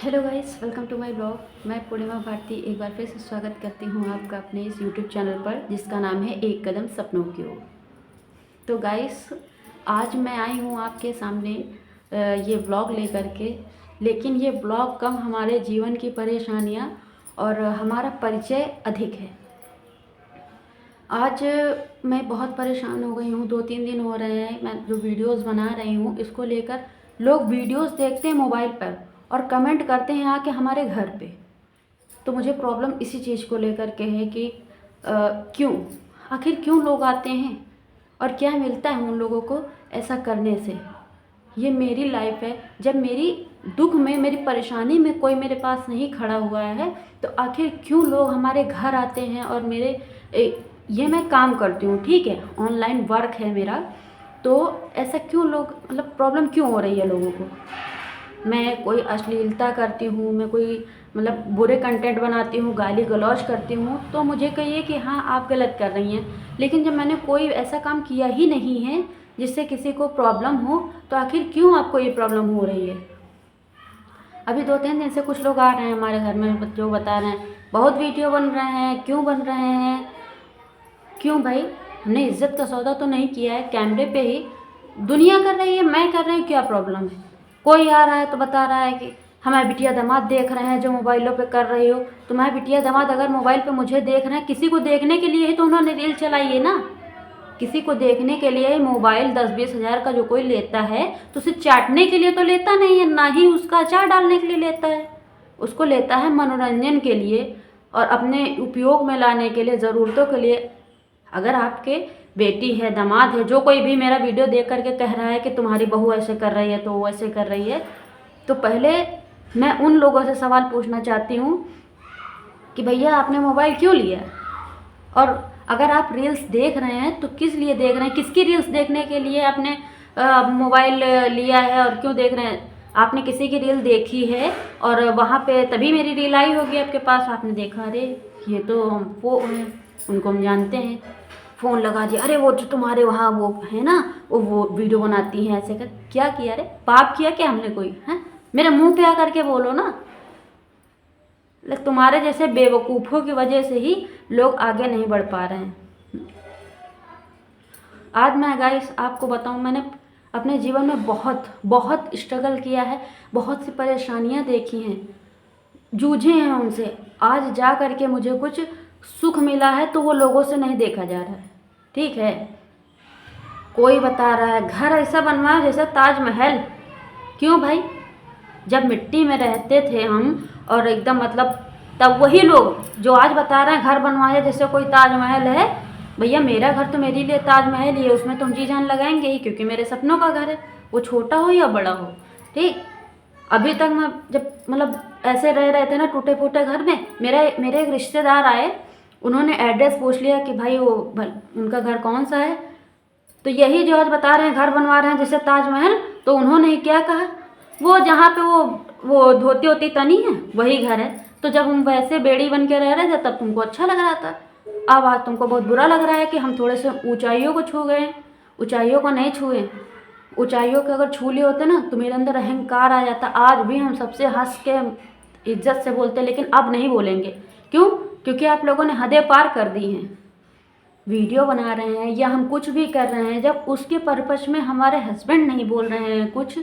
Hello guys, welcome to my blog. मैं पूर्णिमा भारती एक बार फिर से स्वागत करती हूँ आपका अपने इस यूट्यूब चैनल पर, जिसका नाम है एक कदम सपनों की ओर। तो गाइस, आज मैं आई हूँ आपके सामने ये ब्लॉग लेकर के। लेकिन ये ब्लॉग कम, हमारे जीवन की परेशानियाँ और हमारा परिचय अधिक है। आज मैं बहुत परेशान हो गई हूँ। 2-3 दिन हो रहे हैं मैं जो वीडियोस बना रही हूँ इसको लेकर। लोग वीडियोस देखते हैं मोबाइल पर और कमेंट करते हैं आके हमारे घर पे। तो मुझे प्रॉब्लम इसी चीज़ को लेकर के है कि क्यों, आखिर क्यों लोग आते हैं और क्या मिलता है उन लोगों को ऐसा करने से। ये मेरी लाइफ है। जब मेरी दुख में, मेरी परेशानी में कोई मेरे पास नहीं खड़ा हुआ है तो आखिर क्यों लोग हमारे घर आते हैं। और ये मैं काम करती हूँ, ठीक है, ऑनलाइन वर्क है मेरा। तो ऐसा क्यों लोग, मतलब प्रॉब्लम क्यों हो रही है लोगों को। मैं कोई अश्लीलता करती हूँ, मैं कोई मतलब बुरे कंटेंट बनाती हूँ, गाली गलौज करती हूँ, तो मुझे कहिए कि हाँ आप गलत कर रही हैं। लेकिन जब मैंने कोई ऐसा काम किया ही नहीं है जिससे किसी को प्रॉब्लम हो, तो आखिर क्यों आपको ये प्रॉब्लम हो रही है। अभी 2-3 दिन से कुछ लोग आ रहे हैं हमारे घर में जो बता रहे हैं बहुत वीडियो बन रहे हैं, क्यों बन रहे हैं। क्यों भाई, हमने इज्जत का सौदा तो नहीं किया है। कैमरे पे ही दुनिया कर रही है, मैं कर रही हूँ, क्या प्रॉब्लम है। कोई आ रहा है तो बता रहा है कि हमारे बिटिया दामाद देख रहे हैं जो मोबाइलों पे कर रही हो। तुम्हारे बिटिया दामाद अगर मोबाइल पे मुझे देख रहे हैं, किसी को देखने के लिए ही तो उन्होंने रील चलाई है ना। किसी को देखने के लिए मोबाइल 10-20 हज़ार का जो कोई लेता है तो उसे चाटने के लिए तो लेता नहीं है, ना ही उसका अचार डालने के लिए लेता है। उसको लेता है मनोरंजन के लिए और अपने उपयोग में लाने के लिए, ज़रूरतों के लिए। अगर आपके बेटी है, दामाद है, जो कोई भी मेरा वीडियो देख करके कह रहा है कि तुम्हारी बहू ऐसे कर रही है तो वो ऐसे कर रही है, तो पहले मैं उन लोगों से सवाल पूछना चाहती हूँ कि भैया आपने मोबाइल क्यों लिया। और अगर आप रील्स देख रहे हैं तो किस लिए देख रहे हैं, किसकी रील्स देखने के लिए आपने मोबाइल लिया है और क्यों देख रहे हैं। आपने किसी की रील देखी है और वहाँ पे तभी मेरी रील आई होगी आपके पास, आपने देखा अरे ये तो वो हैं, उनको हम जानते हैं, फ़ोन लगा दिया, अरे वो जो तुम्हारे वहाँ वो है ना, वो वीडियो बनाती हैं ऐसे कर। क्या किया रे, पाप किया क्या हमने कोई, हैं। मेरे मुंह पे आ करके बोलो ना। तुम्हारे जैसे बेवकूफ़ों की वजह से ही लोग आगे नहीं बढ़ पा रहे हैं। आज मैं गाइस आपको बताऊं, मैंने अपने जीवन में बहुत बहुत स्ट्रगल किया है, बहुत सी परेशानियां देखी हैं, जूझे हैं उनसे। आज जा करके मुझे कुछ सुख मिला है तो वो लोगों से नहीं देखा जा रहा है, ठीक है। कोई बता रहा है घर ऐसा बनवाया जैसे ताजमहल। क्यों भाई, जब मिट्टी में रहते थे हम और एकदम मतलब, तब वही लोग जो आज बता रहे हैं घर बनवाया जैसे कोई ताजमहल है। भैया मेरा घर तो मेरे लिए ताजमहल ही है, उसमें तुम जी जान लगाएंगे ही, क्योंकि मेरे सपनों का घर है, वो छोटा हो या बड़ा हो, ठीक। अभी तक मैं जब मतलब ऐसे रह रहे थे ना टूटे फूटे घर में, मेरे एक रिश्तेदार आए, उन्होंने एड्रेस पूछ लिया कि भाई वो उनका घर कौन सा है। तो यही जो आज बता रहे हैं घर बनवा रहे हैं जैसे ताजमहल, तो उन्होंने क्या कहा, वो जहाँ पे वो धोती होती तनी है वही घर है। तो जब हम वैसे बेड़ी बन के रह रहे थे तब तुमको अच्छा लग रहा था, अब आज तुमको बहुत बुरा लग रहा है कि हम थोड़े से ऊंचाइयों को छू गए। ऊंचाइयों को नहीं छुए, ऊंचाइयों को अगर छू लिए होते ना तो मेरे अंदर अहंकार आ जाता। आज भी हम सबसे हंस के इज्जत से बोलते, लेकिन अब नहीं बोलेंगे। क्यों? क्योंकि आप लोगों ने हदें पार कर दी हैं। वीडियो बना रहे हैं या हम कुछ भी कर रहे हैं, जब उसके पर्पस में हमारे हस्बैंड नहीं बोल रहे हैं कुछ,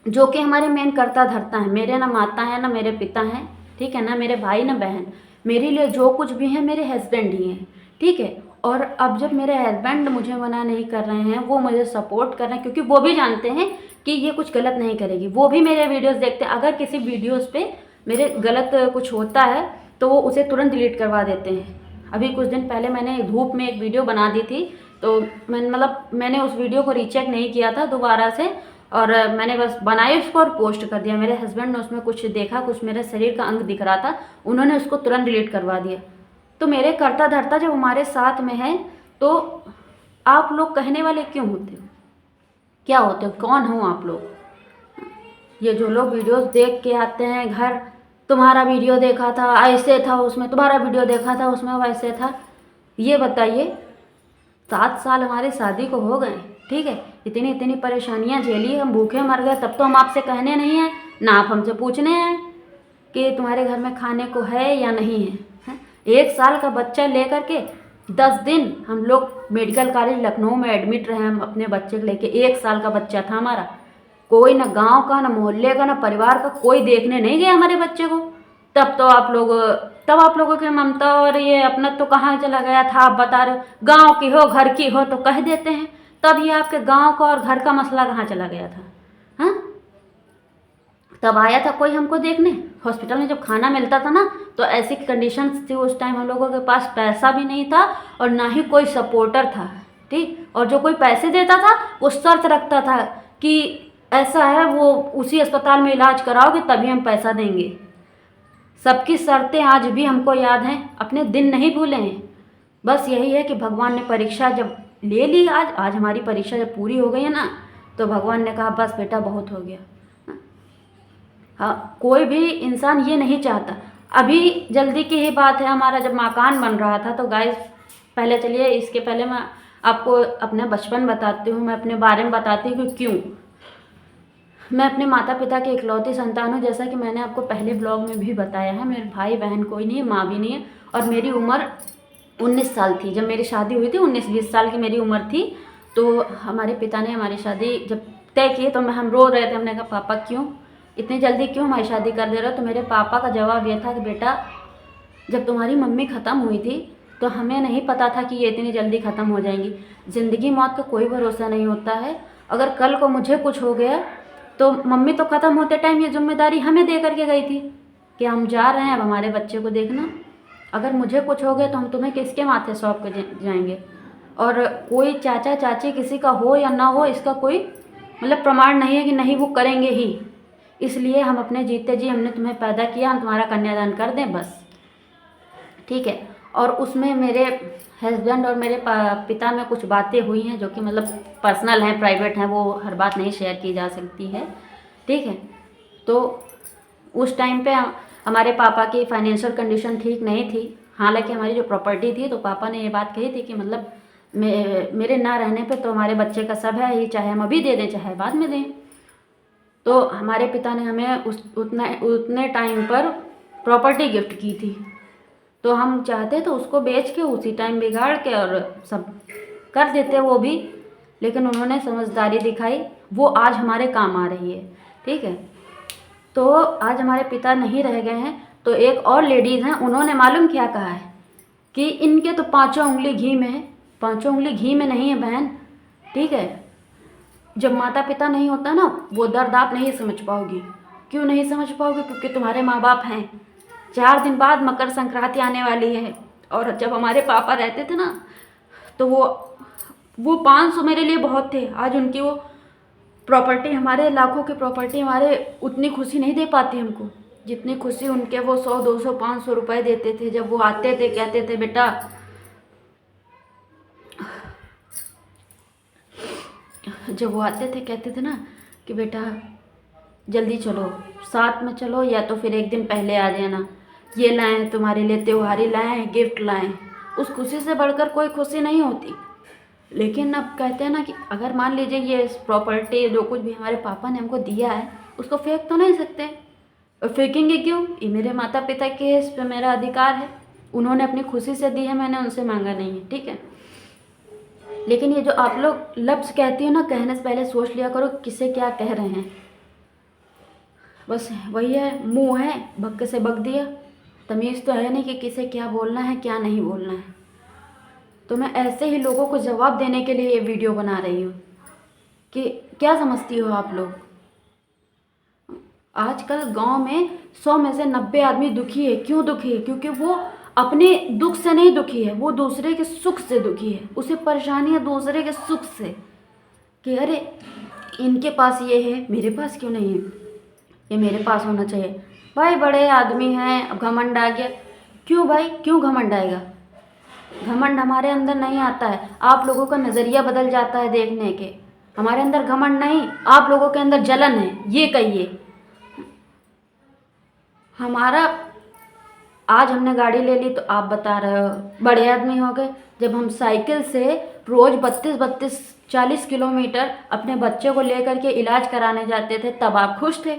जो कि हमारे मेन कर्ता धर्ता है, मेरे ना माता है ना मेरे पिता हैं, ठीक है, ना मेरे भाई ना बहन, मेरे लिए जो कुछ भी है मेरे हस्बैंड ही हैं, ठीक है। और अब जब मेरे हस्बैंड मुझे मना नहीं कर रहे हैं, वो मुझे सपोर्ट कर रहे हैं, क्योंकि वो भी जानते हैं कि ये कुछ गलत नहीं करेगी। वो भी मेरे वीडियोस देखते हैं, अगर किसी वीडियोस पे मेरे गलत कुछ होता है तो वो उसे तुरंत डिलीट करवा देते हैं। अभी कुछ दिन पहले मैंने धूप में एक वीडियो बना दी थी, तो मैंने उस वीडियो को रीचेक नहीं किया था दोबारा से, और मैंने बस बनाई उसको और पोस्ट कर दिया। मेरे हस्बैंड ने उसमें कुछ देखा, कुछ मेरे शरीर का अंग दिख रहा था, उन्होंने उसको तुरंत डिलीट करवा दिया। तो मेरे कर्ता धर्ता जब हमारे साथ में है तो आप लोग कहने वाले क्यों होते हो, क्या होते हो, कौन हो आप लोग। ये जो लोग वीडियोस देख के आते हैं घर, तुम्हारा वीडियो देखा था ऐसे था उसमें, तुम्हारा वीडियो देखा था उसमें वैसे था। ये बताइए, 7 साल हमारी शादी को हो गए, ठीक है, इतनी इतनी परेशानियां झेली, हम भूखे मर गए, तब तो हम आपसे कहने नहीं हैं ना आप हमसे पूछने आए कि तुम्हारे घर में खाने को है या नहीं है, हैं? 1 साल का बच्चा लेकर के 10 दिन हम लोग मेडिकल कॉलेज लखनऊ में एडमिट रहे, हम अपने बच्चे को लेके। 1 साल का बच्चा था हमारा। कोई ना गांव का, ना मोहल्ले का, ना परिवार का कोई देखने नहीं गया हमारे बच्चे को। तब आप लोगों की ममता और ये अपना तो कहाँ चला गया था? आप बता रहे हो गाँव की हो, घर की हो तो कह देते हैं, तब ये आपके गाँव का और घर का मसला कहाँ चला गया था? हाँ, तब आया था कोई हमको देखने? हॉस्पिटल में जब खाना मिलता था ना, तो ऐसी कंडीशंस थी उस टाइम, हम लोगों के पास पैसा भी नहीं था और ना ही कोई सपोर्टर था, ठीक। और जो कोई पैसे देता था वो शर्त रखता था कि ऐसा है, वो उसी अस्पताल में इलाज कराओगे तभी हम पैसा देंगे। सबकी शर्तें आज भी हमको याद हैं, अपने दिन नहीं भूले हैं। बस यही है कि भगवान ने परीक्षा जब ले ली, आज हमारी परीक्षा जब पूरी हो गई है ना, तो भगवान ने कहा बस बेटा बहुत हो गया। हाँ, कोई भी इंसान ये नहीं चाहता। अभी जल्दी की ही बात है, हमारा जब मकान बन रहा था, तो गाइस पहले चलिए इसके पहले मैं आपको अपना बचपन बताती हूँ, मैं अपने बारे में बताती हूँ कि क्यों। मैं अपने माता पिता की इकलौती संतान हूँ, जैसा कि मैंने आपको पहले ब्लॉग में भी बताया है। मेरे भाई बहन कोई नहीं है, माँ भी नहीं है, और मेरी उम्र 19 साल थी जब मेरी शादी हुई थी। 19-20 साल की मेरी उम्र थी। तो हमारे पिता ने हमारी शादी जब तय की, तो हम रो रहे थे। हमने कहा पापा क्यों इतनी जल्दी क्यों हमारी शादी कर दे रहे हो? तो मेरे पापा का जवाब ये था कि बेटा, जब तुम्हारी मम्मी ख़त्म हुई थी तो हमें नहीं पता था कि ये इतनी जल्दी ख़त्म हो जाएंगी। ज़िंदगी मौत का कोई भरोसा नहीं होता है। अगर कल को मुझे कुछ हो गया तो मम्मी तो ख़त्म होते टाइम ये जिम्मेदारी हमें दे करके गई थी कि हम जा रहे हैं अब हमारे बच्चे को देखना। अगर मुझे कुछ हो गया तो हम तुम्हें किसके माथे सौंप के जाएंगे? और कोई चाचा चाची किसी का हो या ना हो, इसका कोई मतलब प्रमाण नहीं है कि नहीं वो करेंगे ही। इसलिए हम अपने जीते जी हमने तुम्हें पैदा किया, हम तुम्हारा कन्यादान कर दें बस, ठीक है। और उसमें मेरे हस्बैंड और मेरे पिता में कुछ बातें हुई हैं जो कि मतलब पर्सनल हैं, प्राइवेट हैं, वो हर बात नहीं शेयर की जा सकती है, ठीक है। तो उस टाइम पे हमारे पापा की फाइनेंशियल कंडीशन ठीक नहीं थी। हालांकि हमारी जो प्रॉपर्टी थी, तो पापा ने ये बात कही थी कि मतलब मेरे ना रहने पे तो हमारे बच्चे का सब है ही, चाहे हम अभी दे दें चाहे बाद में दें। तो हमारे पिता ने हमें उतने टाइम पर प्रॉपर्टी गिफ्ट की थी। तो हम चाहते तो उसको बेच के उसी टाइम बिगाड़ के और सब कर देते वो भी, लेकिन उन्होंने समझदारी दिखाई, वो आज हमारे काम आ रही है, ठीक है। तो आज हमारे पिता नहीं रह गए हैं, तो एक और लेडीज़ हैं, उन्होंने मालूम क्या कहा है कि इनके तो 5 उंगली घी में है। 5 उंगली घी में नहीं है बहन, ठीक है। जब माता पिता नहीं होता ना, वो दर्द आप नहीं समझ पाओगी। क्यों नहीं समझ पाओगे? क्योंकि तुम्हारे माँ बाप हैं। 4 दिन बाद मकर संक्रांति आने वाली है, और जब हमारे पापा रहते थे ना, तो वो 500 मेरे लिए बहुत थे। आज उनकी वो प्रॉपर्टी, हमारे लाखों की प्रॉपर्टी हमारे उतनी खुशी नहीं दे पाती हमको, जितनी खुशी उनके वो 100, 200, 500 रुपये देते थे। जब वो आते थे कहते थे बेटा, जब वो आते थे कहते थे ना कि बेटा जल्दी चलो, साथ में चलो, या तो फिर एक दिन पहले आ जाना, ये लाएं तुम्हारे लिए, त्योहारी लाएं, गिफ्ट लाएं। उस खुशी से बढ़कर कोई खुशी नहीं होती। लेकिन अब कहते हैं ना कि अगर मान लीजिए ये प्रॉपर्टी जो कुछ भी हमारे पापा ने हमको दिया है, उसको फेंक तो नहीं सकते। और फेंकेंगे क्यों? ये मेरे माता पिता के, इस पर मेरा अधिकार है। उन्होंने अपनी खुशी से दी है, मैंने उनसे मांगा नहीं है, ठीक है। लेकिन ये जो आप लोग लफ्ज़ कहती हो ना, कहने से पहले सोच लिया करो किसे क्या कह रहे हैं। बस वही है, मुंह है भक्के से बक दिया, तमीज़ तो है नहीं कि किसे क्या बोलना है क्या नहीं बोलना है। तो मैं ऐसे ही लोगों को जवाब देने के लिए ये वीडियो बना रही हूँ कि क्या समझती हो आप लोग। आजकल गांव में 100 में से 90 आदमी दुखी है। क्यों दुखी है? क्योंकि वो अपने दुख से नहीं दुखी है, वो दूसरे के सुख से दुखी है। उसे परेशानी है दूसरे के सुख से, कि अरे इनके पास ये है, मेरे पास क्यों नहीं है, ये मेरे पास होना चाहिए। भाई बड़े आदमी हैं, अब घमंड आ गया। क्यों भाई, क्यों घमंड आएगा? घमंड हमारे अंदर नहीं आता है, आप लोगों का नज़रिया बदल जाता है देखने के। हमारे अंदर घमंड नहीं, आप लोगों के अंदर जलन है, ये कहिए। हमारा आज हमने गाड़ी ले ली तो आप बता रहे हो बड़े आदमी हो गए। जब हम साइकिल से रोज़ 32-40 किलोमीटर अपने बच्चे को लेकर के इलाज कराने जाते थे, तब आप खुश थे।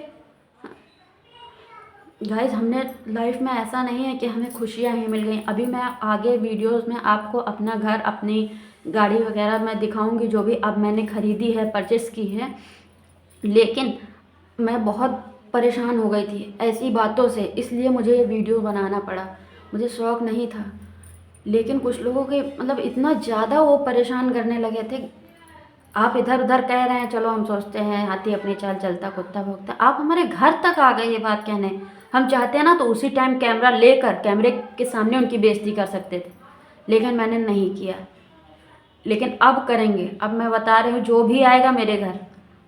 गाइस हमने लाइफ में ऐसा नहीं है कि हमें खुशियाँ ही मिल गई। अभी मैं आगे वीडियोस में आपको अपना घर, अपनी गाड़ी वगैरह मैं दिखाऊंगी जो भी अब मैंने ख़रीदी है, परचेस की है। लेकिन मैं बहुत परेशान हो गई थी ऐसी बातों से, इसलिए मुझे ये वीडियो बनाना पड़ा। मुझे शौक़ नहीं था, लेकिन कुछ लोगों के मतलब इतना ज़्यादा वो परेशान करने लगे थे। आप इधर उधर कह रहे हैं, चलो हम सोचते हैं हाथी अपनी चाल चलता कुत्ता भौंकता, आप हमारे घर तक आ गए ये बात कहने। हम चाहते हैं ना तो उसी टाइम कैमरा लेकर कैमरे के सामने उनकी बेइज्जती कर सकते थे, लेकिन मैंने नहीं किया। लेकिन अब करेंगे। अब मैं बता रही हूँ, जो भी आएगा मेरे घर,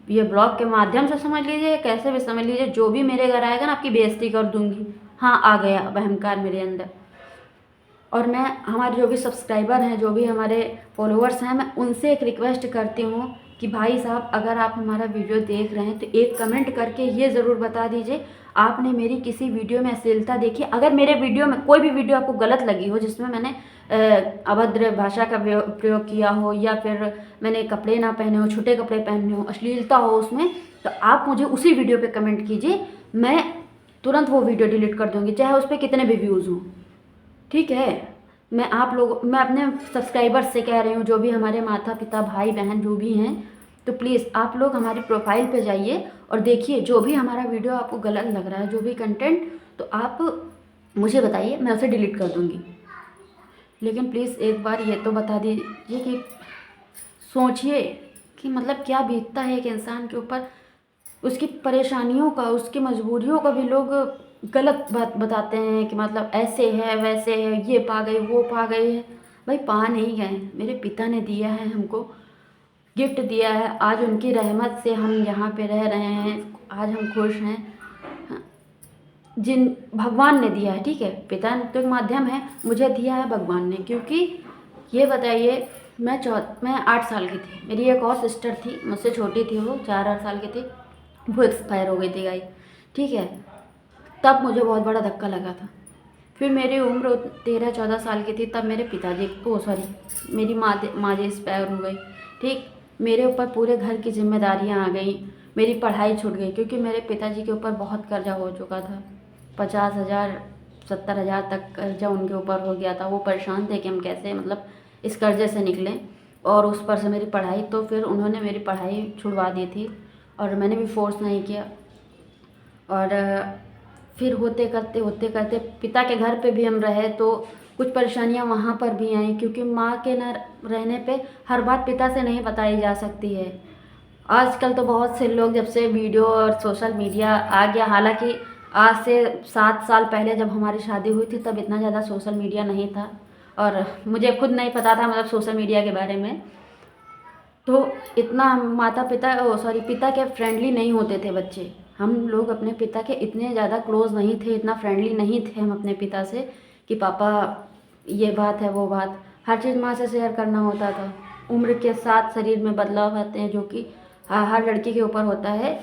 ये ब्लॉग के माध्यम से समझ लीजिए, कैसे भी समझ लीजिए, जो भी मेरे घर आएगा ना आपकी बेइज्जती कर दूंगी। हाँ, आ गया अहंकार मेरे अंदर। और मैं हमारे जो भी सब्सक्राइबर हैं, जो भी हमारे फॉलोअर्स हैं, मैं उनसे एक रिक्वेस्ट करती हूँ कि भाई साहब, अगर आप हमारा वीडियो देख रहे हैं तो एक कमेंट करके ये ज़रूर बता दीजिए आपने मेरी किसी वीडियो में अश्लीलता देखी। अगर मेरे वीडियो में कोई भी वीडियो आपको गलत लगी हो, जिसमें मैंने अभद्र भाषा का प्रयोग किया हो, या फिर मैंने कपड़े ना पहने हो, छोटे कपड़े पहने हो, अश्लीलता हो उसमें, तो आप मुझे उसी वीडियो पे कमेंट कीजिए। मैं तुरंत वो वीडियो डिलीट कर दूँगी, चाहे उस पर कितने भी व्यूज़ हों। ठीक है। मैं अपने सब्सक्राइबर्स से कह रही हूँ, जो भी हमारे माता पिता भाई बहन जो भी हैं, तो प्लीज़ आप लोग हमारी प्रोफाइल पे जाइए और देखिए, जो भी हमारा वीडियो आपको गलत लग रहा है, जो भी कंटेंट, तो आप मुझे बताइए, मैं उसे डिलीट कर दूँगी। लेकिन प्लीज़ एक बार ये तो बता दीजिए कि सोचिए कि मतलब क्या बीतता है एक इंसान के ऊपर, उसकी परेशानियों का, उसकी मजबूरियों का भी लोग गलत बात बताते हैं कि मतलब ऐसे है वैसे है, ये पा गई वो पा गई है। भाई पा नहीं गए, मेरे पिता ने दिया है, हमको गिफ्ट दिया है। आज उनकी रहमत से हम यहाँ पे रह रहे हैं, आज हम खुश हैं। हाँ, जिन भगवान ने दिया है, ठीक है, पिता तो एक माध्यम है, मुझे दिया है भगवान ने। क्योंकि ये बताइए, मैं 8 साल की थी, मेरी एक और सिस्टर थी, मुझसे छोटी थी, वो 4 साल की थी, वो एक्सपायर हो गई थी गाई, ठीक है। तब मुझे बहुत बड़ा धक्का लगा था। फिर मेरी उम्र 13-14 साल की थी, तब मेरे पिताजी मेरी माँ जी एक्सपायर हो गई, ठीक। मेरे ऊपर पूरे घर की जिम्मेदारियाँ आ गई, मेरी पढ़ाई छूट गई, क्योंकि मेरे पिताजी के ऊपर बहुत कर्जा हो चुका था। 50,000 70,000 तक कर्जा उनके ऊपर हो गया था। वो परेशान थे कि हम कैसे मतलब इस कर्जे से निकलें, और उस पर से मेरी पढ़ाई, तो फिर उन्होंने मेरी पढ़ाई छुड़वा दी थी, और मैंने भी फोर्स नहीं किया। और फिर होते करते पिता के घर पे भी हम रहे, तो कुछ परेशानियां वहाँ पर भी आई, क्योंकि माँ के न रहने पे हर बात पिता से नहीं बताई जा सकती है। आजकल तो बहुत से लोग, जब से वीडियो और सोशल मीडिया आ गया, हालांकि आज से 7 साल पहले जब हमारी शादी हुई थी, तब इतना ज़्यादा सोशल मीडिया नहीं था, और मुझे खुद नहीं पता था मतलब सोशल मीडिया के बारे में। तो इतना पिता के फ्रेंडली नहीं होते थे बच्चे। हम लोग अपने पिता के इतने ज़्यादा क्लोज नहीं थे, इतना फ्रेंडली नहीं थे हम अपने पिता से कि पापा ये बात है वो बात, हर चीज़ माँ से शेयर करना होता था। उम्र के साथ शरीर में बदलाव आते हैं, जो कि हर लड़की के ऊपर होता है।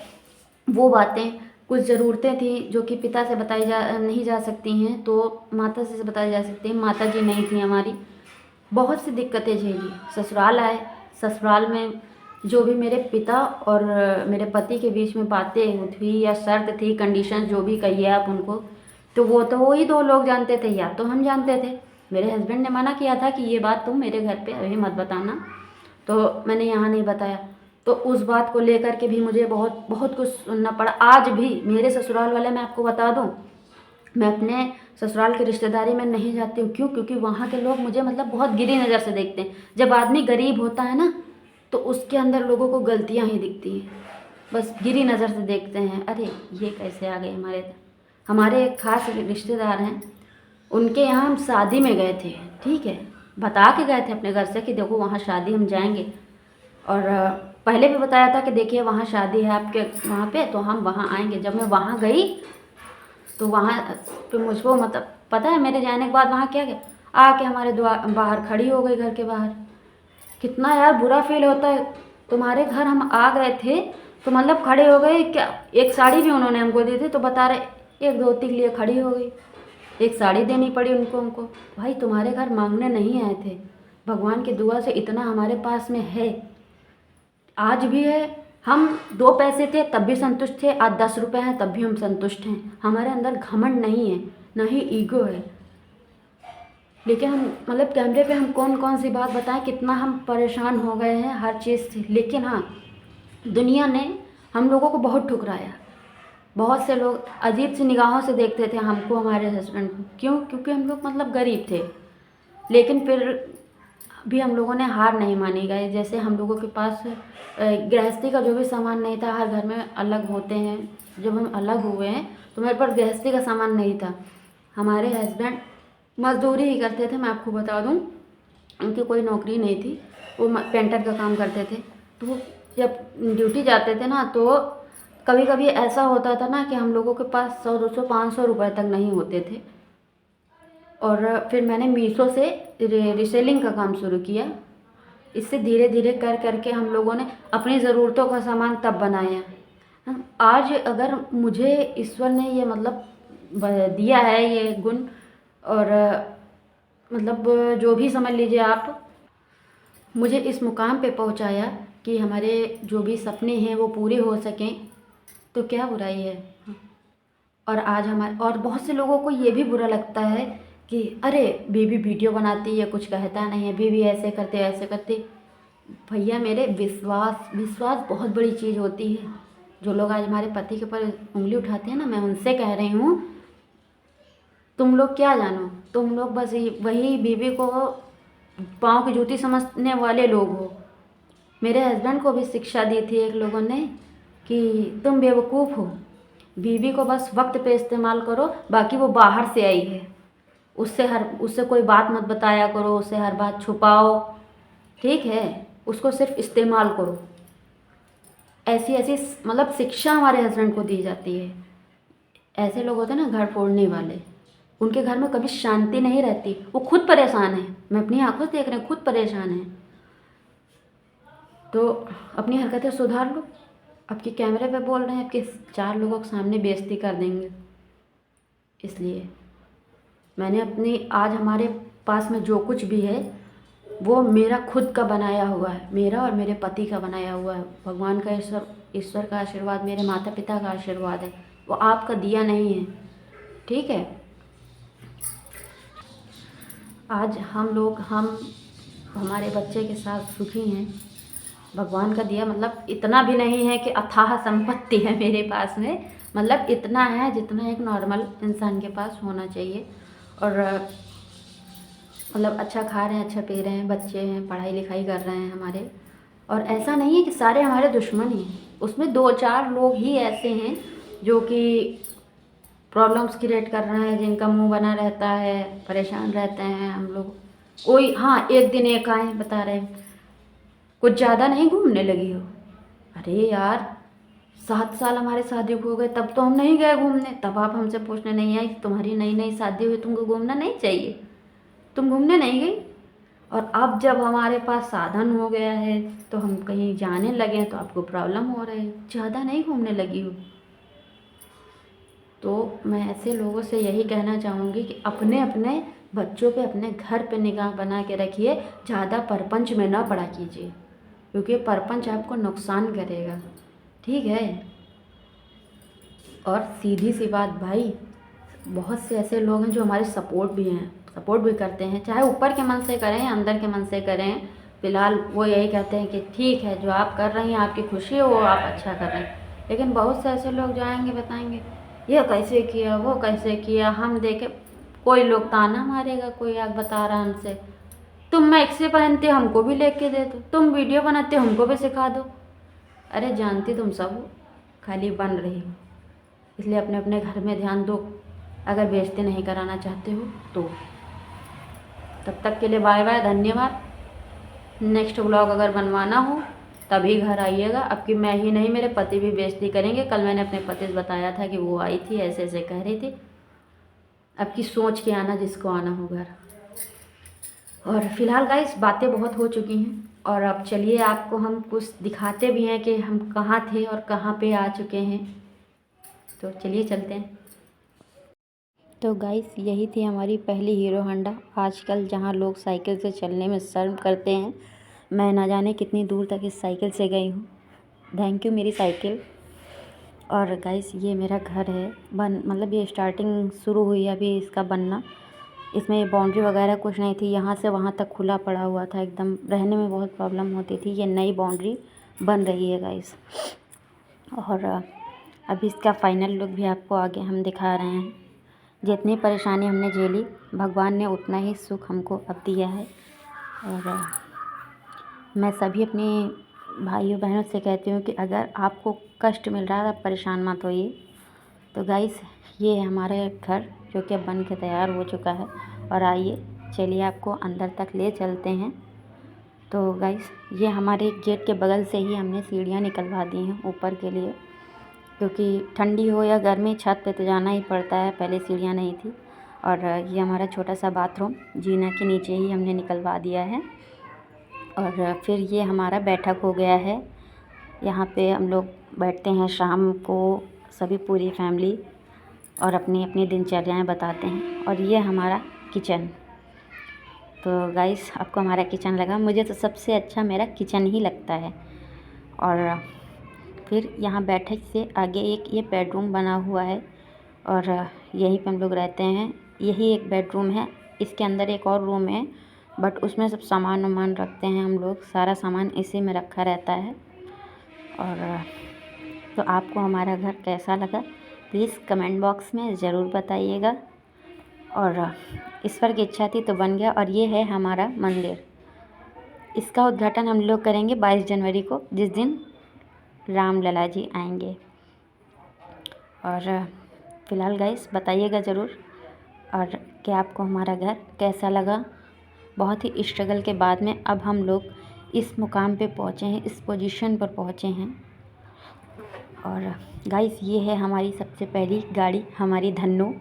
वो बातें, कुछ ज़रूरतें थी जो कि पिता से बताई नहीं जा सकती हैं, तो माता से बताई जा सकती हैं। माता जी नहीं थी हमारी, बहुत सी दिक्कतें झेली। ससुराल आए, ससुराल में जो भी मेरे पिता और मेरे पति के बीच में बातें थी या शर्त थी, कंडीशन जो भी कहिए आप उनको, तो वो तो वही 2 लोग जानते थे, या तो हम जानते थे। मेरे हस्बैंड ने मना किया था कि ये बात तुम मेरे घर पे अभी मत बताना, तो मैंने यहाँ नहीं बताया। तो उस बात को लेकर के भी मुझे बहुत बहुत कुछ सुनना पड़ा। आज भी मेरे ससुराल वाले, मैं आपको बता दूँ, मैं अपने ससुराल की रिश्तेदारी में नहीं जाती हूँ। क्यों? क्योंकि वहाँ के लोग मुझे मतलब बहुत गिरी नज़र से देखते हैं। जब आदमी गरीब होता है ना, तो उसके अंदर लोगों को गलतियाँ ही दिखती हैं, बस गिरी नज़र से देखते हैं। अरे ये कैसे आ गए हमारे एक खास रिश्तेदार हैं, उनके यहाँ हम शादी में गए थे, ठीक है, बता के गए थे अपने घर से कि देखो वहाँ शादी हम जाएंगे, और पहले भी बताया था कि देखिए वहाँ शादी है आपके वहाँ पे, तो हम वहाँ आएंगे। जब मैं वहाँ गई तो वहाँ पे मुझको मतलब पता है, मेरे जाने के बाद वहाँ क्या गया, आके हमारे द्वार बाहर खड़ी हो गई, घर के बाहर। कितना यार बुरा फील होता है। तुम्हारे घर हम आ गए थे तो मतलब खड़े हो गए क्या, एक साड़ी भी उन्होंने हमको दी थी, तो बता रहे एक धोती के लिए खड़ी हो गई, एक साड़ी देनी पड़ी हमको। भाई तुम्हारे घर मांगने नहीं आए थे, भगवान की दुआ से इतना हमारे पास में है, आज भी है। हम 2 पैसे थे तब भी संतुष्ट थे, आज 10 रुपये हैं तब भी हम संतुष्ट हैं। हमारे अंदर घमंड नहीं है, ना ही ईगो है। लेकिन हम मतलब कैमरे पे हम कौन कौन सी बात बताएं, कितना हम परेशान हो गए हैं हर चीज़ से। लेकिन हाँ, दुनिया ने हम लोगों को बहुत ठुकराया। बहुत से लोग अजीब सी निगाहों से देखते थे हमको, हमारे हस्बैंड को। क्यों? क्योंकि हम लोग मतलब गरीब थे। लेकिन फिर भी हम लोगों ने हार नहीं मानी। गए जैसे हम लोगों के पास गृहस्थी का जो भी सामान नहीं था, हर घर में अलग होते हैं। जब हम अलग हुए हैं तो मेरे पास गृहस्थी का सामान नहीं था। हमारे हस्बैंड मजदूरी ही करते थे। मैं आपको बता दूं, उनकी कोई नौकरी नहीं थी, वो पेंटर का काम करते थे। तो वो जब ड्यूटी जाते थे ना, तो कभी कभी ऐसा होता था ना कि हम लोगों के पास 100-200-500 रुपये तक नहीं होते थे। और फिर मैंने मीशो से रीसेलिंग का काम शुरू किया। इससे धीरे धीरे कर करके हम लोगों ने अपनी ज़रूरतों का सामान तब बनाया। आज अगर मुझे ईश्वर ने ये मतलब दिया है ये गुण, और मतलब जो भी समझ लीजिए आप, मुझे इस मुकाम पे पहुंचाया कि हमारे जो भी सपने हैं वो पूरे हो सकें, तो क्या बुराई है। और आज हमारे और बहुत से लोगों को ये भी बुरा लगता है कि अरे बीवी वीडियो बनाती है, कुछ कहता नहीं है, बीवी ऐसे करते ऐसे करते। भैया मेरे, विश्वास विश्वास बहुत बड़ी चीज़ होती है। जो लोग आज हमारे पति के ऊपर उंगली उठाते हैं ना, मैं उनसे कह रही हूँ, तुम लोग क्या जानो, तुम लोग बस वही बीवी को पाँव की जूती समझने वाले लोग हो। मेरे हस्बैंड को भी शिक्षा दी थी एक लोगों ने कि तुम बेवकूफ़ हो, बीवी को बस वक्त पे इस्तेमाल करो, बाकी वो बाहर से आई है, उससे कोई बात मत बताया करो, उससे हर बात छुपाओ, ठीक है, उसको सिर्फ इस्तेमाल करो। ऐसी ऐसी मतलब शिक्षा हमारे हस्बैंड को दी जाती है। ऐसे लोग होते हैं ना घर फोड़ने वाले, उनके घर में कभी शांति नहीं रहती। वो खुद परेशान है, मैं अपनी आंखों से देख रही हूँ, खुद परेशान है। तो अपनी हरकतें सुधार लो। आपके कैमरे पे बोल रहे हैं, आपके 4 लोगों के सामने बेइज्जती कर देंगे। इसलिए मैंने अपनी आज हमारे पास में जो कुछ भी है वो मेरा खुद का बनाया हुआ है, मेरा और मेरे पति का बनाया हुआ है। भगवान का ईश्वर का आशीर्वाद, मेरे माता पिता का आशीर्वाद है, वो आपका दिया नहीं है, ठीक है। आज हम हमारे बच्चे के साथ सुखी हैं। भगवान का दिया मतलब इतना भी नहीं है कि अथाह संपत्ति है मेरे पास में, मतलब इतना है जितना एक नॉर्मल इंसान के पास होना चाहिए। और मतलब अच्छा खा रहे हैं, अच्छा पी रहे हैं, बच्चे हैं, पढ़ाई लिखाई कर रहे हैं हमारे। और ऐसा नहीं है कि सारे हमारे दुश्मन ही हैं, उसमें 2-4 लोग ही ऐसे हैं जो कि प्रॉब्लम्स क्रिएट कर रहे हैं, जिनका मुंह बना रहता है, परेशान रहते हैं हम लोग। कोई हाँ, एक दिन एक आए बता रहे हैं कुछ ज़्यादा नहीं घूमने लगी हो। अरे यार, 7 साल हमारे शादी को हो गए, तब तो हम नहीं गए घूमने, तब आप हमसे पूछने नहीं आई तुम्हारी नई नई शादी हुई, तुमको घूमना नहीं चाहिए, तुम घूमने नहीं गई। और अब जब हमारे पास साधन हो गया है तो हम कहीं जाने लगे हैं तो आपको प्रॉब्लम हो रही है, ज़्यादा नहीं घूमने लगी हो। तो मैं ऐसे लोगों से यही कहना चाहूँगी कि अपने अपने बच्चों पे, अपने घर पे निगाह बना के रखिए, ज़्यादा परपंच में ना पड़ा कीजिए, क्योंकि परपंच आपको नुकसान करेगा, ठीक है। और सीधी सी बात भाई, बहुत से ऐसे लोग हैं जो हमारे सपोर्ट भी करते हैं, चाहे ऊपर के मन से करें अंदर के मन से करें। फ़िलहाल वो यही कहते हैं कि ठीक है, जो आप कर रही हैं आपकी खुशी है, वो आप अच्छा कर रहे हैं। लेकिन बहुत से ऐसे लोग जाएंगे बताएंगे ये कैसे किया, वो कैसे किया, हम देखे, कोई लोग ताना मारेगा, कोई आग बता रहा हमसे, तुम मैक्सी पहनते हमको भी लेके दे दो, तुम वीडियो बनाते हमको भी सिखा दो। अरे जानती तुम सब हो, खाली बन रही हो। इसलिए अपने अपने घर में ध्यान दो, अगर बेइज्जती नहीं कराना चाहते हो तो। तब तक के लिए बाय बाय, धन्यवाद। नेक्स्ट व्लॉग अगर बनवाना हो तभी घर आइएगा। अब कि मैं ही नहीं, मेरे पति भी बेइज्जती करेंगे। कल मैंने अपने पति से बताया था कि वो आई थी, ऐसे ऐसे कह रही थी। अब की सोच के आना जिसको आना हो घर। और फिलहाल गाइस बातें बहुत हो चुकी हैं, और अब चलिए आपको हम कुछ दिखाते भी हैं कि हम कहाँ थे और कहाँ पे आ चुके हैं। तो चलिए चलते हैं। तो गाइस यही थी हमारी पहली हीरो होंडा। आजकल जहाँ लोग साइकिल से चलने में शर्म करते हैं, मैं ना जाने कितनी दूर तक इस साइकिल से गई हूँ। थैंक यू मेरी साइकिल। और गाइस ये मेरा घर है मतलब ये स्टार्टिंग शुरू हुई है अभी इसका बनना। इसमें बाउंड्री वगैरह कुछ नहीं थी, यहाँ से वहाँ तक खुला पड़ा हुआ था एकदम, रहने में बहुत प्रॉब्लम होती थी। ये नई बाउंड्री बन रही है गाइस। और अभी इसका फाइनल लुक भी आपको आगे हम दिखा रहे हैं। जितनी परेशानी हमने झेली, भगवान ने उतना ही सुख हमको अब दिया है। और मैं सभी अपने भाइयों बहनों से कहती हूँ कि अगर आपको कष्ट मिल रहा है आप परेशान मत होइए। तो गाइस ये है हमारे घर जो कि अब बन के तैयार हो चुका है। और आइए चलिए आपको अंदर तक ले चलते हैं। तो गाइस ये हमारे गेट के बगल से ही हमने सीढ़ियाँ निकलवा दी हैं ऊपर के लिए, क्योंकि ठंडी हो या गर्मी छत पे तो जाना ही पड़ता है, पहले सीढ़ियाँ नहीं थी। और ये हमारा छोटा सा बाथरूम जीना के नीचे ही हमने निकलवा दिया है। और फिर ये हमारा बैठक हो गया है, यहाँ पे हम लोग बैठते हैं शाम को सभी पूरी फैमिली और अपनी अपनी दिनचर्याएं बताते हैं। और ये हमारा किचन। तो गाइस आपको हमारा किचन लगा? मुझे तो सबसे अच्छा मेरा किचन ही लगता है। और फिर यहाँ बैठक से आगे एक ये बेडरूम बना हुआ है और यहीं पे हम लोग रहते हैं। यही एक बेडरूम है, इसके अंदर एक और रूम है बट उसमें सब सामान वामान रखते हैं हम लोग, सारा सामान इसी में रखा रहता है। और तो आपको हमारा घर कैसा लगा प्लीज़ कमेंट बॉक्स में ज़रूर बताइएगा। और ईश्वर की इच्छा थी तो बन गया। और ये है हमारा मंदिर, इसका उद्घाटन हम लोग करेंगे 22 जनवरी को, जिस दिन राम लला जी आएंगे। और फ़िलहाल गाइस बताइएगा ज़रूर और कि आपको हमारा घर कैसा लगा। बहुत ही स्ट्रगल के बाद में अब हम लोग इस मुकाम पे पहुँचे हैं, इस पोजीशन पर पहुँचे हैं। और गाइस ये है हमारी सबसे पहली गाड़ी, हमारी धन्नो।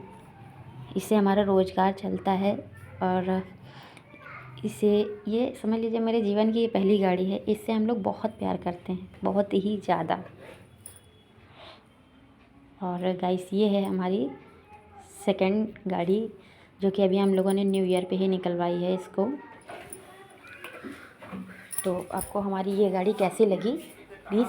इससे हमारा रोज़गार चलता है और इसे ये समझ लीजिए मेरे जीवन की ये पहली गाड़ी है। इससे हम लोग बहुत प्यार करते हैं, बहुत ही ज़्यादा। और गाइस ये है हमारी सेकंड गाड़ी जो कि अभी हम लोगों ने न्यू ईयर पे ही निकलवाई है इसको। तो आपको हमारी ये गाड़ी कैसी लगी प्लीज़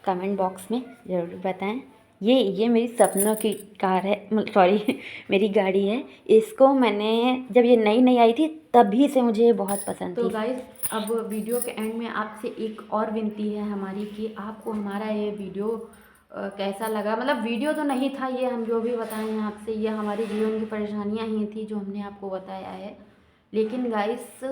कमेंट बॉक्स में ज़रूर बताएं। ये मेरी सपनों की कार है, सॉरी मेरी गाड़ी है। इसको मैंने जब ये नई आई थी तभी से मुझे बहुत पसंद थी। तो गाइस अब वीडियो के एंड में आपसे एक और विनती है हमारी कि आपको हमारा ये वीडियो कैसा लगा। मतलब वीडियो तो नहीं था ये, हम जो भी बताए हैं आपसे ये हमारी जीवन की परेशानियाँ ही थी जो हमने आपको बताया है। लेकिन गाइस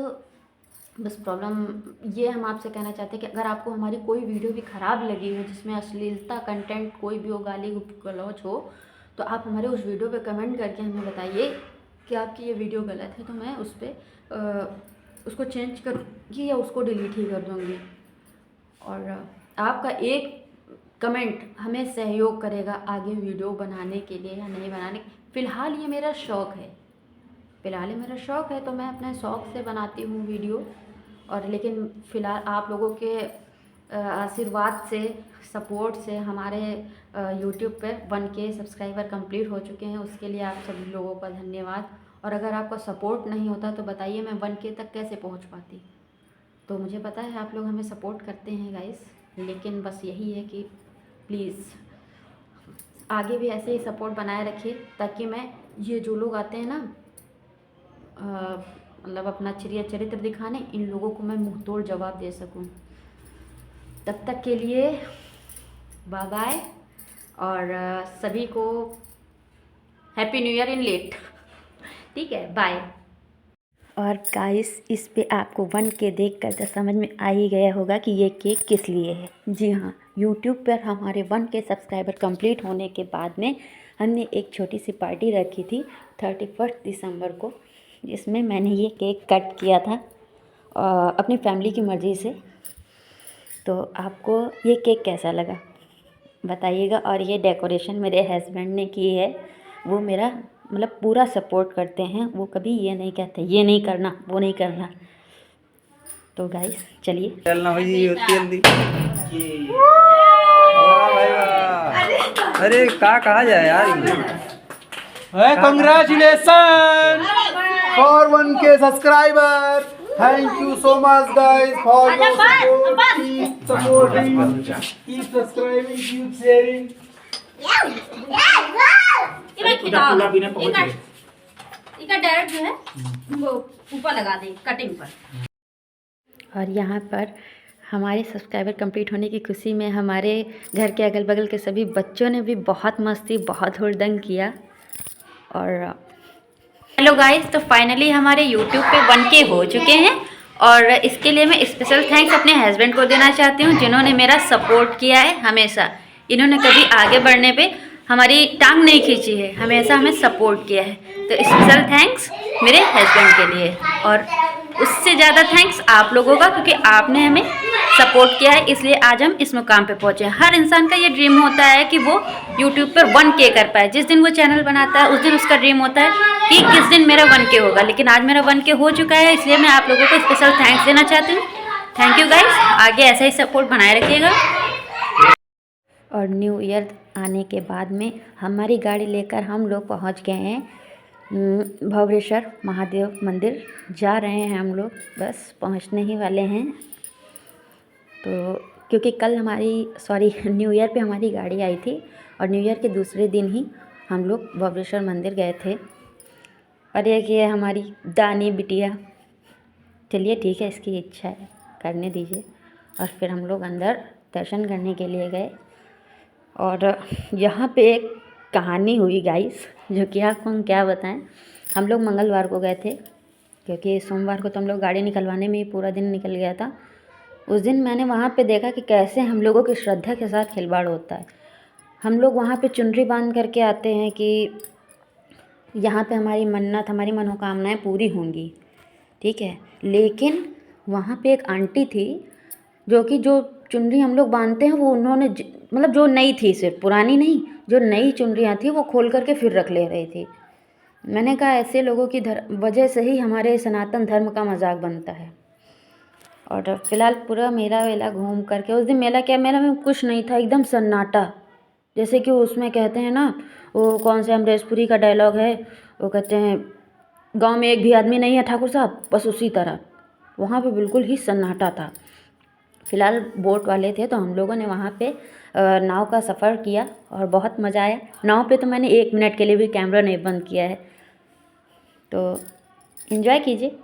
बस प्रॉब्लम ये हम आपसे कहना चाहते हैं कि अगर आपको हमारी कोई वीडियो भी ख़राब लगी हो, जिसमें अश्लीलता कंटेंट कोई भी हो, गाली गलौज हो, तो आप हमारे उस वीडियो पे कमेंट करके हमें बताइए कि आपकी ये वीडियो गलत है, तो मैं उस पर उसको चेंज करूँगी या उसको डिलीट ही कर दूँगी। और आपका एक कमेंट हमें सहयोग करेगा आगे वीडियो बनाने के लिए या नहीं बनाने। फ़िलहाल ये मेरा शौक़ है, तो मैं अपने शौक़ से बनाती हूँ वीडियो। और लेकिन फ़िलहाल आप लोगों के आशीर्वाद से, सपोर्ट से हमारे यूट्यूब पर 1K सब्सक्राइबर कंप्लीट हो चुके हैं, उसके लिए आप सभी लोगों का धन्यवाद। और अगर आपका सपोर्ट नहीं होता तो बताइए मैं 1K तक कैसे पहुंच पाती। तो मुझे पता है आप लोग हमें सपोर्ट करते हैं गाइस, लेकिन बस यही है कि प्लीज़ आगे भी ऐसे ही सपोर्ट बनाए रखिए ताकि मैं ये जो लोग आते हैं ना मतलब अपना चरित्र दिखाने, इन लोगों को मैं मुंह तोड़ जवाब दे सकूं। तब तक के लिए बाय बाय और सभी को happy new year in late. ठीक है, बाय। और गाइस इस पे आपको 1K देख कर तो समझ में आ ही गया होगा कि ये केक किस लिए है। जी हाँ, यूट्यूब पर हमारे 1K सब्सक्राइबर कंप्लीट होने के बाद में हमने एक छोटी सी पार्टी रखी थी 31 दिसंबर को, जिसमें मैंने ये केक कट किया था अपनी फैमिली की मर्ज़ी से। तो आपको ये केक कैसा लगा बताइएगा। और ये डेकोरेशन मेरे हस्बैंड ने की है, वो मेरा मतलब पूरा सपोर्ट करते हैं, वो कभी ये नहीं कहते ये नहीं करना वो नहीं करना। तो गाइस चलिए चलना भाई अरे कहा जाए यार। Congratulations for 1K subscriber. Thank you so much, guys, for your support. Keep supporting, keep subscribing, keep sharing. इसका डायरेक्ट जो है वो ऊपर लगा दे कटिंग पर। और यहाँ पर हमारे सब्सक्राइबर कंप्लीट होने की खुशी में हमारे घर के अगल बगल के सभी बच्चों ने भी बहुत मस्ती बहुत हुड़दंग किया। और हेलो गाइस, तो फाइनली हमारे YouTube पे 1K हो चुके हैं और इसके लिए मैं स्पेशल थैंक्स अपने हस्बैंड को देना चाहती हूँ, जिन्होंने मेरा सपोर्ट किया है हमेशा। इन्होंने कभी आगे बढ़ने पे हमारी टांग नहीं खींची है, हमेशा हमें सपोर्ट किया है। तो स्पेशल थैंक्स मेरे हस्बैंड के लिए, और उससे ज़्यादा थैंक्स आप लोगों का, क्योंकि आपने हमें सपोर्ट किया है, इसलिए आज हम इस मुकाम पे पहुँचे। हर इंसान का ये ड्रीम होता है कि वो यूट्यूब पर 1K कर पाए। जिस दिन वो चैनल बनाता है उस दिन उसका ड्रीम होता है कि किस दिन मेरा 1K होगा, लेकिन आज मेरा 1K हो चुका है, इसलिए मैं आप लोगों को स्पेशल थैंक्स देना चाहती हूँ। थैंक यू गाइस, आगे ऐसा ही सपोर्ट बनाए रखिएगा। और न्यू ईयर आने के बाद में हमारी गाड़ी लेकर हम लोग पहुँच गए हैं भवरेश्वर महादेव मंदिर। जा रहे हैं हम लोग, बस पहुँचने ही वाले हैं। तो क्योंकि कल न्यू ईयर पे हमारी गाड़ी आई थी और न्यू ईयर के दूसरे दिन ही हम लोग भवरेश्वर मंदिर गए थे। और ये हमारी दानी बिटिया, चलिए ठीक है, इसकी इच्छा है, करने दीजिए। और फिर हम लोग अंदर दर्शन करने के लिए गए। और यहाँ पे एक कहानी हुई गाइस, जो कि आपको हम क्या बताएं। हम लोग मंगलवार को गए थे, क्योंकि सोमवार को तो हम लोग गाड़ी निकलवाने में ही पूरा दिन निकल गया था। उस दिन मैंने वहाँ पे देखा कि कैसे हम लोगों की श्रद्धा के साथ खिलवाड़ होता है। हम लोग वहाँ पे चुनरी बांध करके आते हैं कि यहाँ पे हमारी मन्नत, हमारी मनोकामनाएं पूरी होंगी, ठीक है। लेकिन वहाँ पे एक आंटी थी जो चुनरी हम लोग बांधते हैं वो उन्होंने मतलब जो नई थी, सिर्फ पुरानी नहीं, जो नई चुनरियाँ थी वो खोल करके फिर रख ले रही थी। मैंने कहा ऐसे लोगों की वजह से ही हमारे सनातन धर्म का मजाक बनता है। और फिलहाल पूरा मेला वेला घूम करके, उस दिन मेला में कुछ नहीं था, एकदम सन्नाटा। जैसे कि उसमें कहते हैं ना, वो कौन से अमरेशपुरी का डायलॉग है, वो कहते हैं गांव में एक भी आदमी नहीं है ठाकुर साहब, बस उसी तरह वहाँ पे बिल्कुल ही सन्नाटा था। फ़िलहाल बोट वाले थे तो हम लोगों ने वहाँ पे नाव का सफ़र किया और बहुत मज़ा आया। नाव पे तो मैंने 1 मिनट के लिए भी कैमरा नहीं बंद किया है, तो एंजॉय कीजिए।